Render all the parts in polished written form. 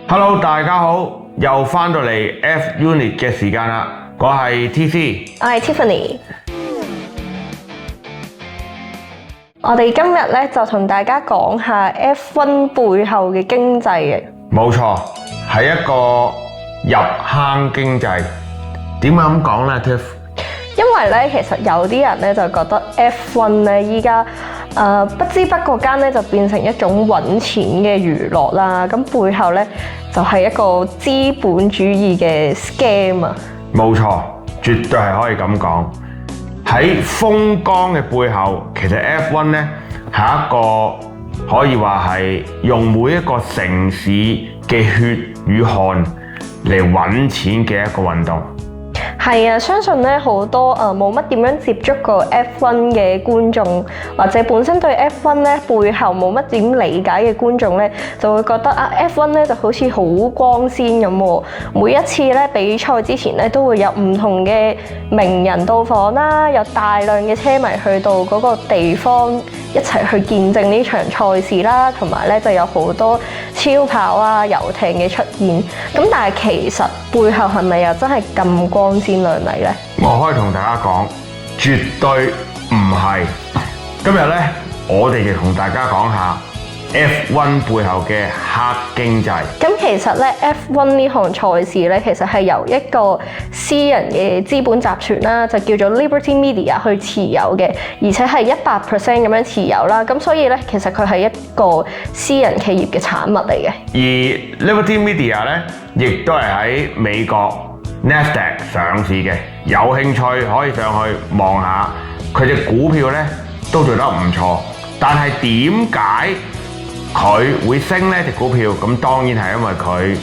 Hello， 大家好，又返到嚟 F Unit 嘅時間啦，我係 TC， 我係 Tiffany。我哋今日咧就同大家講下 F1 背後嘅經濟嘅。冇錯，係一個入坑經濟。點解咁講呢 Tiff？ 因為咧，其實有啲人咧就覺得 F1 咧依家不知不覺間咧就變成一種揾錢嘅娛樂啦。咁背後咧就係一個資本主義嘅 scam 啊。冇錯，絕對係可以咁講。喺風光嘅背後，其實 F1 咧係一個可以話係用每一個城市嘅血與汗嚟揾錢嘅一個運動。係啊，相信咧好多冇乜點樣接觸過 F1 嘅觀眾，或者本身對 F1 咧背後冇乜點理解嘅觀眾咧，就會覺得啊 F1 咧就好似好光鮮咁喎。每一次咧比賽之前咧都會有唔同嘅名人到訪啦，有大量嘅車迷去到嗰個地方一齊去見證呢場賽事啦，同埋咧就有好多超跑啊、遊艇嘅出現。咁但係其實背後係咪又真係咁光鮮亮麗呢？我可以同大家講，絕對唔係。今日呢，我哋就同大家講下 F1 背後嘅黑經濟。咁其實咧 F1 呢項賽事咧，其實係由一個私人嘅資本集團啦，就叫做 Liberty Media 去持有嘅，而且係100% 咁樣持有啦。咁所以咧，其實佢係一個私人企業嘅產物嚟嘅。而 Liberty Media 咧，亦都係喺美國 Nasdaq 上市嘅，有興趣可以上去望下，佢隻股票咧都做得唔錯。但係點解佢會升呢隻股票？咁當然係因為佢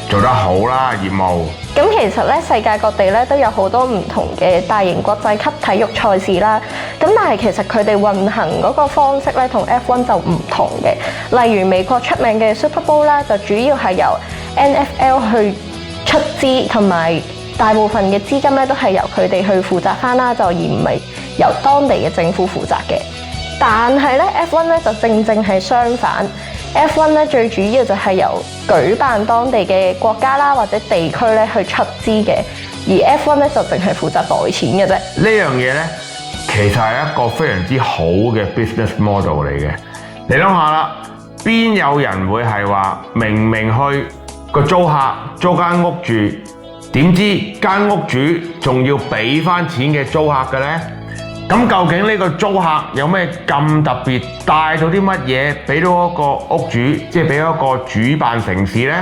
做得好啦，業務。咁其實咧，世界各地咧都有好多唔同嘅大型國際級體育賽事啦。咁但係其實佢哋運行嗰個方式咧，同 F1 就唔同嘅。例如美國出名嘅 Super Bowl 啦，就主要係由 NFL 去出資，同埋大部分嘅資金咧都係由佢哋去負責返啦，就而唔係由當地嘅政府負責嘅。但係咧 F1 咧就正係相反。F1 咧最主要就係由舉辦當地嘅國家啦或者地區咧去出資嘅，而 F1 咧就淨係負責袋錢嘅啫。呢樣嘢咧其實係一個非常之好嘅 business model 嚟嘅。你諗下啦，邊有人會係話明去個租客租間屋住，點知間屋主仲要俾翻錢嘅租客嘅呢？咁究竟呢個租客有咩咁特別，帶到啲乜嘢俾到一個屋主，即係俾一個主辦城市呢？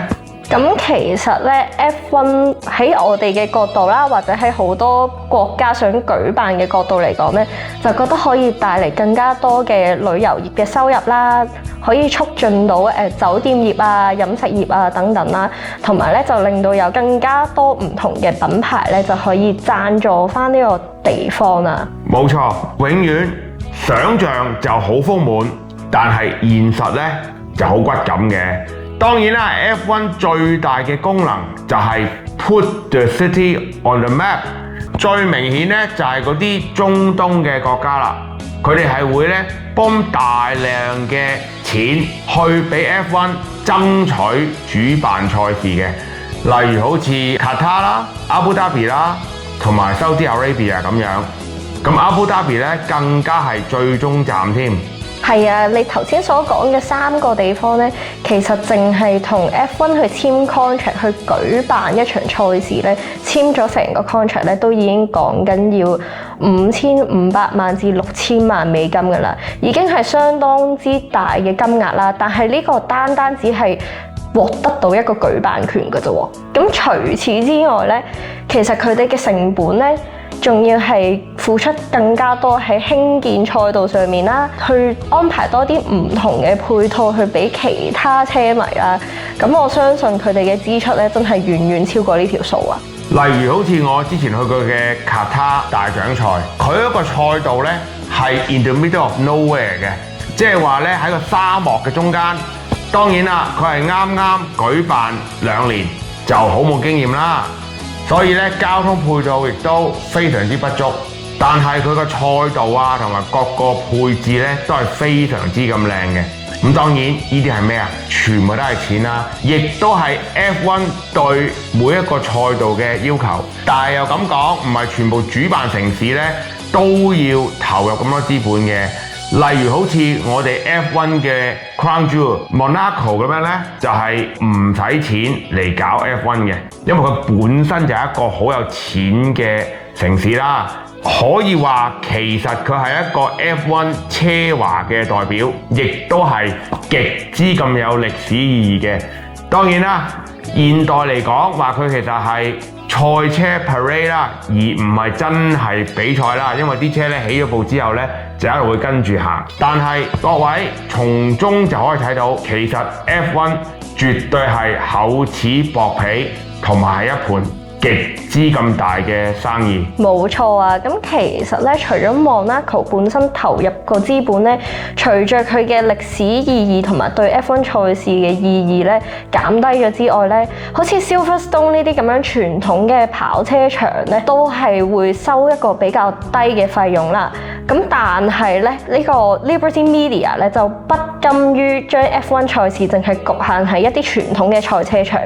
咁其實咧 F1 喺我哋嘅角度啦，或者喺好多國家想舉辦嘅角度嚟講咧，就覺得可以帶嚟更加多嘅旅遊業嘅收入啦，可以促進到酒店業啊、飲食業啊等等啦，同埋咧就令到有更加多唔同嘅品牌咧就可以贊助翻呢個地方啊。冇錯，永遠想像就好豐滿，但係現實咧就好骨感嘅。當然啦 ，F1 最大嘅功能就係 put the city on the map。最明顯咧就係嗰啲中東嘅國家啦，佢哋係會咧幫大量嘅錢去俾 F1 爭取主辦賽事嘅，例如好似卡塔啦、阿布達比啦，同埋 Saudi Arabia 咁樣。咁阿布達比咧更加係最終站添。係啊，你頭先所講嘅3個地方咧，其實淨係同 F1 去簽 contract 去舉辦一場賽事咧，簽咗成個 contract 咧，都已經講緊要5500萬至6000萬美金㗎啦，已經係相當之大嘅金額啦。但係呢個單只係獲得到一個舉辦權㗎啫喎。咁除此之外咧，其實佢哋嘅成本咧，仲要係付出更加多喺興建賽道上面啦，去安排多啲唔同嘅配套去俾其他車迷啦。咁我相信佢哋嘅支出咧，真係遠遠超過呢條數啊！例如好似我之前去過嘅卡塔大獎賽，佢一個賽道咧係 in the middle of nowhere 嘅，即係話咧喺個沙漠嘅中間。當然啦，佢係啱舉辦2年，就好冇經驗啦。所以咧，交通配套亦都非常之不足，但係佢個賽道啊同埋各個配置咧都係非常之咁靚嘅。咁當然呢啲係咩啊？全部都係錢啦，亦都係 F1 對每一個賽道嘅要求。但係又咁講，唔係全部主辦城市呢都要投入咁多資本嘅。例如好似我哋 F1 嘅 Crown Jewel Monaco 咁樣呢，就係唔使錢嚟搞 F1 嘅，因為佢本身就係一個好有錢嘅城市啦。可以話其實佢係一個 F1 奢華嘅代表，亦都係極之咁有歷史意義嘅。當然啦，現代嚟講話佢其實係賽車 parade 啦，而唔係真係比賽啦，因為啲車咧起咗步之後咧就一路會跟住行。但係各位從中就可以睇到，其實 F1 絕對係厚此薄彼，同埋係一盤極之咁大嘅生意。冇錯啊！咁其實咧，除咗 Monaco 本身投入個資本咧，隨着佢嘅歷史意義同埋對 F1 賽事嘅意義咧減低咗之外咧，好似 Silverstone 呢啲咁樣傳統嘅跑車場咧，都係會收一個比較低嘅費用啦。咁但係咧，呢個 Liberty Media 咧就不甘於將 F1 賽事淨係局限喺一啲傳統嘅賽車場，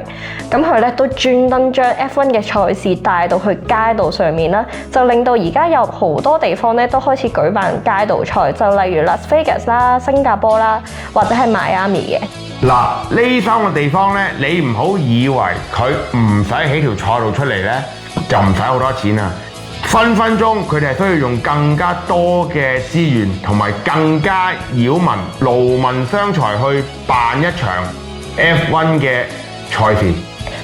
咁佢咧都專登將 F1 嘅賽事帶到去街道上面啦，就令到而家有好多地方咧都開始舉辦街道賽，就例如 Las Vegas 啦、新加坡啦，或者係 Miami 嘅。嗱，呢三個地方咧，你唔好以為佢唔使起條賽道出嚟咧，就唔使好多錢啊！分分鐘佢哋係需要用更加多嘅資源同埋更加擾民、勞民傷財去辦一場 F1 嘅賽事。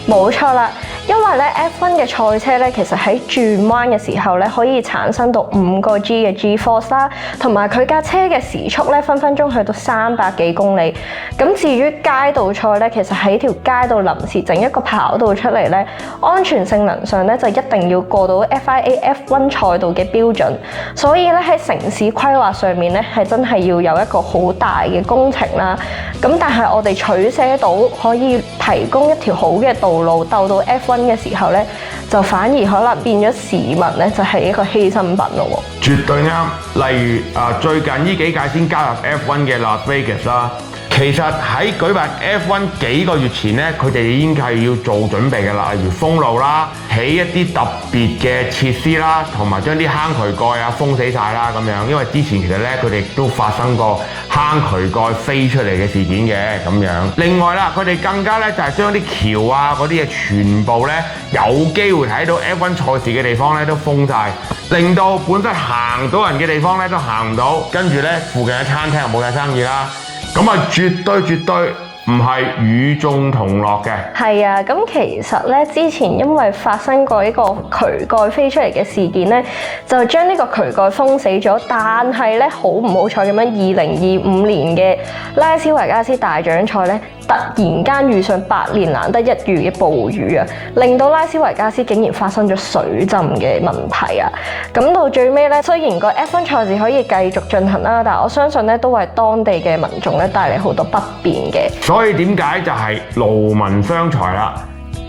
冇錯啦，因為咧 F1 嘅賽車咧，其實喺轉彎嘅時候咧，可以產生到5個 G 嘅 G-force 啦，同埋佢架車嘅時速咧，分分鐘去到300幾公里。咁至於街道賽咧，其實喺條街道臨時整一個跑道出嚟咧，安全性能上咧就一定要過到 FIA F1 賽道嘅標準。所以咧喺城市規劃上面咧，係真係要有一個好大嘅工程啦。咁但係我哋取捨到可以提供一條好嘅道路鬥到 F1 嘅時候咧，就反而可能變咗市民咧就係一個犧牲品咯喎。絕對啱。例如最近呢幾屆先加入 F1 嘅 Las Vegas 啦，其實喺舉辦 F1 幾個月前咧，佢哋已經係要做準備嘅啦，例如封路啦、起一啲特別嘅設施啦，同埋將啲坑渠蓋啊封死晒啦咁樣。因為之前其實咧佢哋都發生過坑渠蓋飛出嚟嘅事件嘅咁樣。另外啦，佢哋更加咧就係將啲橋啊嗰啲嘢全部咧有機會睇到 F1 賽事嘅地方咧都封晒，令到本身行到人嘅地方咧都行唔到，跟住咧附近嘅餐廳又冇晒生意啦。咁啊，絕對唔係與眾同樂嘅。係啊，咁其實咧之前因為發生過一個渠蓋飛出嚟嘅事件咧，就將呢個渠蓋封死咗。但係咧好唔好彩咁樣，2025年嘅拉斯維加斯大獎賽咧，突然間遇上百年難得一遇嘅暴雨啊，令到拉斯維加斯竟然發生咗水浸嘅問題啊！咁到最尾咧，雖然個 F1 賽事可以繼續進行啦，但係我相信咧都為當地嘅民眾咧帶嚟好多不便嘅。所以點解就係勞民傷財啦？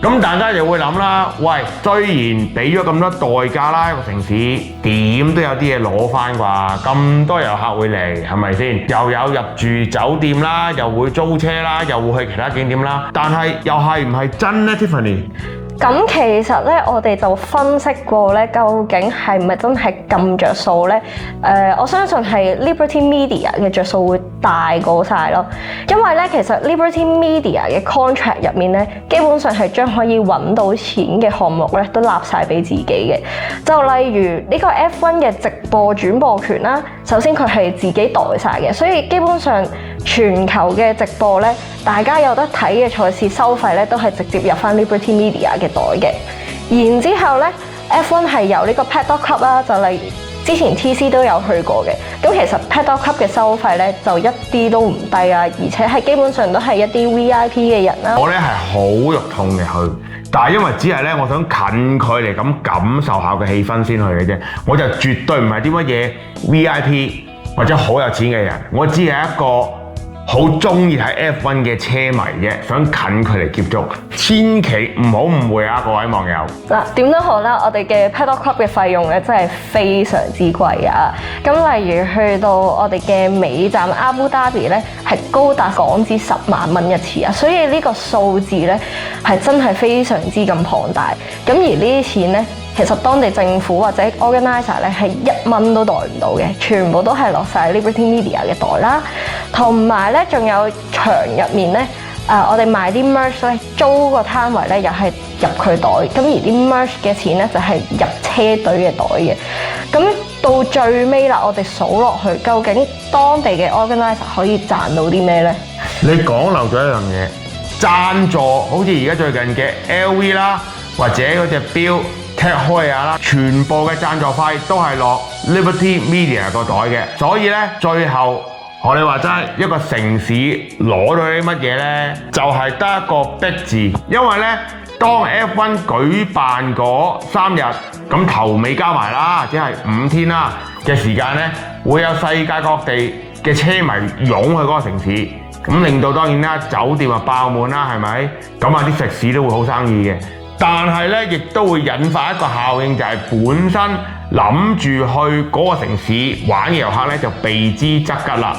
咁大家就會諗啦，喂，雖然俾咗咁多代價啦，一個城市點都有啲嘢攞翻啩？咁多遊客會嚟，係咪先？又有入住酒店啦，又會租車啦，又會去其他景點啦。但係又係唔係真呢 Tiffany？咁其實咧，我哋就分析過咧，究竟係咪真係咁着數咧？我相信係 Liberty Media 嘅着數會大過晒咯。因為咧，其實 Liberty Media 嘅 contract 入面咧，基本上係將可以揾到錢嘅項目咧，都立晒俾自己嘅。就例如呢個 F1 嘅直播轉播權啦，首先佢係自己袋晒嘅，所以基本上全球嘅直播咧，大家有得睇嘅賽事收費咧，都係直接入翻 Liberty Media 嘅袋嘅。然之後咧 ，F1 係有呢個 Paddock Club 啦，就例如之前 TC 都有去過嘅。咁其實 Paddock Club 嘅收費咧就一啲都唔低啊，而且係基本上都係一啲 VIP 嘅人啦。我咧係好肉痛嘅去，但係因為只係咧，我想近距離咁感受下個氣氛先去嘅啫。我就絕對唔係啲乜嘢 VIP 或者好有錢嘅人，我只係一個好中意睇 F1 嘅車迷啫，想近距離接觸，千祈唔好誤會啊，各位網友。嗱，點都好啦，我哋嘅 Paddock Club 嘅費用咧真係非常之貴啊！咁例如去到我哋嘅尾站阿布達比咧，係高達港紙10萬蚊一次啊，所以呢個數字咧係真係非常之咁龐大。咁而呢啲錢咧，其實當地政府或者 organizer 咧係1蚊都袋唔到嘅，全部都係落晒 Liberty Media 嘅袋啦。同埋咧，仲有場入面咧，我哋賣啲 merch 咧，租個攤位咧又係入佢袋，咁而啲 merch 嘅錢咧就係入車隊嘅袋嘅。咁到最尾啦，我哋數落去，究竟當地嘅 organizer 可以賺到啲咩咧？你講漏咗一樣嘢，贊助好似而家最近嘅 LV 啦，或者嗰隻錶 Tag Heuer啦，全部嘅贊助費都係落 Liberty Media 個袋嘅，所以咧最後。我哋話齋一個城市攞到啲乜嘢呢？就係得一個逼字，因為呢，當 F1 舉辦嗰3日，咁頭尾加埋啦，即係5天啦嘅時間呢，會有世界各地嘅車迷湧去嗰個城市，咁令到當然啦，酒店啊爆滿啦，係咪？咁啊啲食肆都會好生意嘅，但係呢，亦都會引發一個效應，就係本身諗住去嗰個城市玩嘅遊客呢，就避之則吉啦。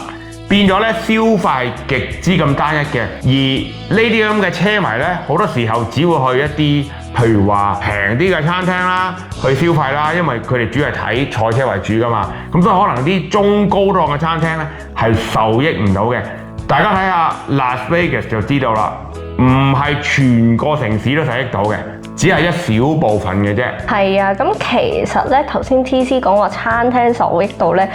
變咗咧消費極之咁單一嘅，而呢啲咁嘅車迷咧，好多時候只會去一啲譬如話平啲嘅餐廳啦，去消費啦，因為佢哋主要係睇賽車為主噶嘛，咁所以可能啲中高檔嘅餐廳咧係受益唔到嘅。大家睇下 Las Vegas 就知道啦，唔係全個城市都受益到嘅。只係一小部分嘅啫。係啊，咁其實咧頭先 TC 講話餐廳受益到咧，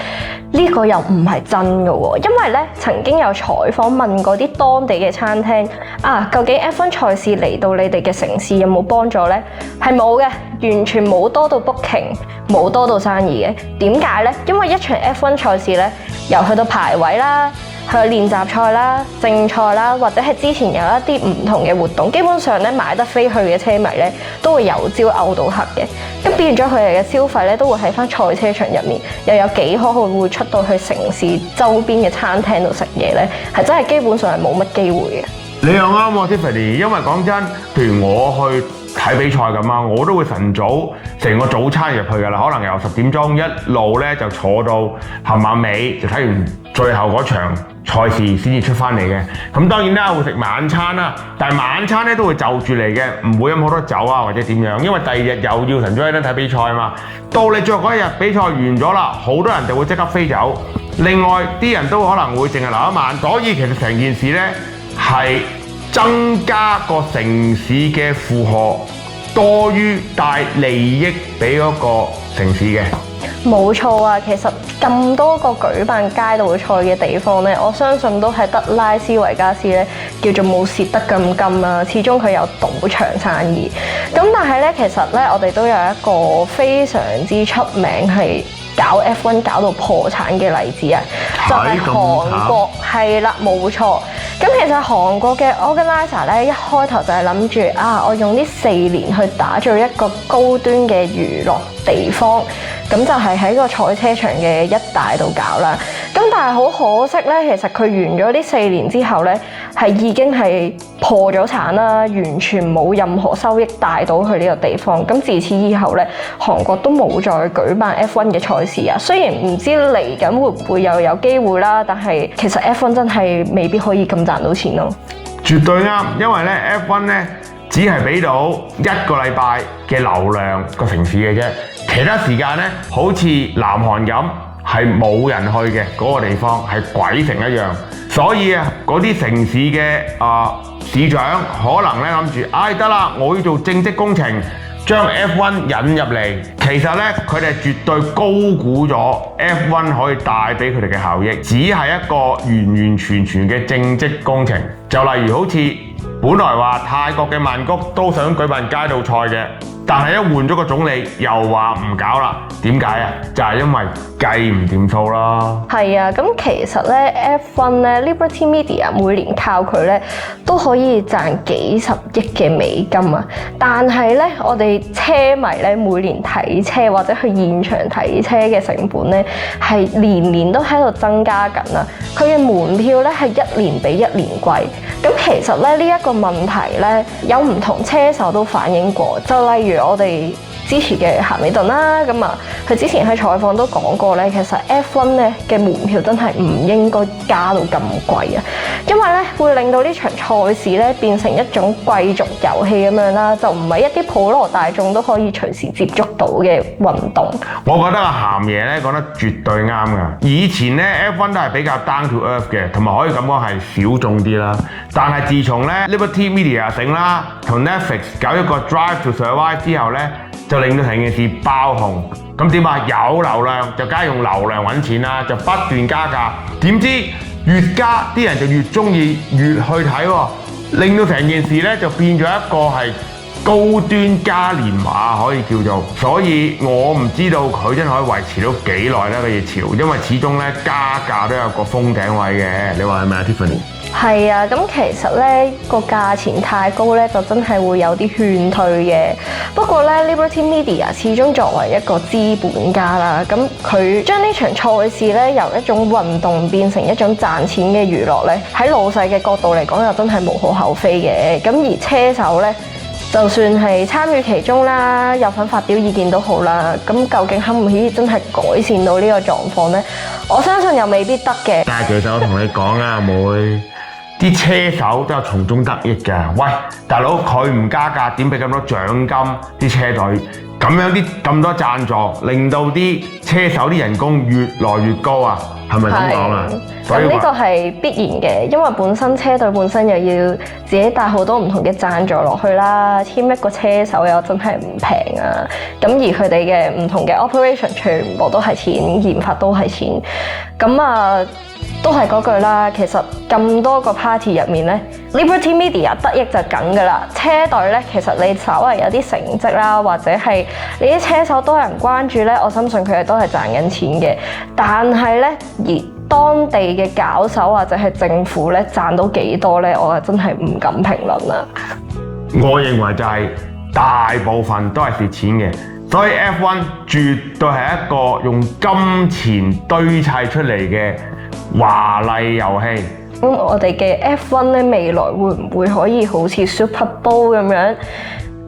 呢個又唔係真嘅喎，因為咧曾經有採訪問過啲當地嘅餐廳啊，究竟 F1 賽事嚟到你哋嘅城市有冇幫助咧？係冇嘅，完全冇多到 booking， 冇多到生意嘅。點解咧？因為一場 F1 賽事咧，由去到排位啦，去練習賽啦、正賽啦，或者係之前有一啲唔同嘅活動，基本上咧買得飛去嘅車迷咧都會由朝嘔到黑嘅，咁變咗佢哋嘅消費咧都會喺翻賽車場入面，又有幾可佢會出到去城市周邊嘅餐廳度食嘢咧，係真係基本上係冇乜機會嘅。你又啱喎 Tiffany，因為講真，譬如我去睇比賽咁啊，我都會晨早成個早餐入去㗎啦，可能由10點鐘一路咧就坐到冚晚尾，就睇完最後嗰場賽事先至出翻嚟嘅。咁當然啦，會食晚餐啦，但係晚餐咧都會就住嚟嘅，唔會飲好多酒啊或者點樣，因為第二日又要晨早起身睇比賽啊嘛。到你最後嗰一日比賽完咗啦，好多人就會即刻飛走，另外啲人都可能會淨係留一晚，所以其實成件事咧係增加個城市嘅負荷，多於帶利益俾嗰個城市嘅。冇錯啊，其實咁多個舉辦街道賽嘅地方咧，我相信都係得拉斯維加斯咧叫做冇蝕得咁金啊，始終佢有賭場生意。咁但係咧，其實咧我哋都有一個非常之出名係搞 F1 搞到破產嘅例子啊，就係韓國。係啦，冇錯。咁其實韓國嘅 organizer 咧，一開頭就係諗住我用呢4年去打造一個高端嘅娛樂地方，咁就係喺個賽車場嘅一帶度搞啦。咁但係好可惜咧，其實佢完咗呢4年之後咧，係已經係破咗產啦，完全冇任何收益帶到去呢個地方。咁自此以後咧，韓國都冇再舉辦 F1 嘅賽事啊。雖然唔知嚟緊會唔會又有機會啦，但係其實 F1 真係未必可以咁賺到錢咯。絕對啱，因為咧 F1 咧只係俾到1個禮拜嘅流量個城市嘅啫，其他時間咧好似南韓咁係冇人去嘅嗰個地方，係鬼城一樣。所以啊，嗰啲城市嘅市長可能咧諗住，得啦，我要做政績工程，將 F1 引入嚟。其實咧，佢哋絕對高估咗 F1 可以帶俾佢哋嘅效益，只係一個完完全全嘅政績工程。就例如好似本來話泰國嘅曼谷都想舉辦街道賽嘅，但係一換咗個總理又話唔搞啦，點解啊？就係因為計唔掂數啦。係啊，咁其實咧 F1 咧 Liberty Media 每年靠佢咧都可以賺幾十億嘅美金啊！但係咧我哋車迷咧每年睇車或者去現場睇車嘅成本咧係年年都喺度增加緊啊！佢嘅門票咧係一年比一年貴。咁其實咧呢一個問題咧有唔同車手都反映過，就例如我哋支持嘅咸美頓啦，咁啊，佢之前喺採訪都講過咧，其實 F1 咧嘅門票真係唔應該加到咁貴啊，因為咧會令到呢場賽事咧變成一種貴族遊戲咁樣啦，就唔係一啲普羅大眾都可以隨時接觸到嘅運動。我覺得阿咸爺咧講得絕對啱㗎。以前咧 F1 都係比較 down to earth 嘅，同埋可以咁講係小眾啲啦。但係自從咧 Liberty Media 醒啦，同 Netflix 搞一個 Drive to Survive 之後咧，就令到成件事爆紅。咁點啊？有流量就梗係用流量揾錢啦，就不斷加價。點知越加啲人就越中意，越去睇喎，令到成件事咧就變咗一個係高端嘉年華可以叫做。所以我唔知道佢真係可以維持到幾耐呢個熱潮，因為始終咧加價都有個封頂位嘅。你話係咪啊 Tiffany？係啊，咁其實咧個價錢太高咧，就真係會有啲勸退嘅。不過咧 Liberty Media 始終作為一個資本家啦，咁佢將呢場賽事咧由一種運動變成一種賺錢嘅娛樂咧，喺老細嘅角度嚟講又真係無可厚非嘅。咁而車手咧，就算係參與其中啦，有份發表意見都好啦，咁究竟可唔可以真係改善到呢個狀況呢？我相信又未必得嘅。但係其實我同你講啊，阿妹，啲車手都有從中得益㗎。喂，大佬佢唔加價，點俾咁多獎金啲車隊？咁多贊助，令到啲車手啲人工越來越高啊！係咪咁講啊？咁呢個係必然嘅，因為本身車隊本身又要自己帶好多唔同嘅贊助落去啦，簽一個車手又真係唔平啊！咁而佢哋嘅唔同嘅 operation 全部都係錢，研發都係錢，咁啊都係嗰句啦。其實咁多個 party 入面咧 ，Liberty Media 得益就梗噶啦。車隊咧，其實你稍為有啲成績啦，或者係你啲車手多人關注咧，我相信佢哋都係賺緊錢嘅。但係咧，而當地嘅搞手或者係政府咧賺到幾多咧，我真係唔敢評論啦。我認為就係大部分都係蝕錢嘅，所以 F1 絕對係一個用金錢堆砌出嚟嘅華麗遊戲。咁我哋嘅 F1 咧，未來會唔會可以好似 Super Bowl 咁樣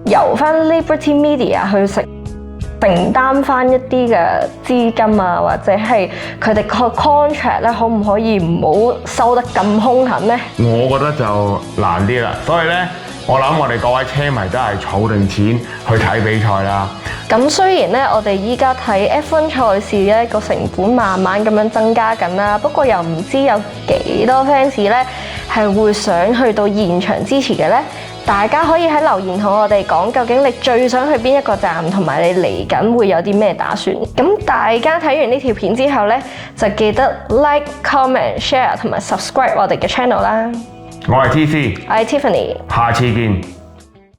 由翻 Liberty Media 去承擔翻一啲嘅資金啊，或者係佢哋個 contract 咧，可唔可以唔好收得咁兇狠呢？我覺得就難啲啦，所以咧，我諗我哋各位車迷都係儲定錢去睇比賽啦。咁雖然咧，我哋依家睇 F1 賽事咧個成本慢慢咁樣增加緊啦，不過又唔知有幾多 fans 咧係會想去到現場支持嘅呢？大家可以喺留言同我哋講，究竟你最想去邊一個站，同埋你嚟緊會有啲咩打算？咁大家睇完呢條片之後呢，就記得 like、comment、share 同埋 subscribe 我哋嘅 channel 啦。我係 TC，我係 Tiffany，下次見。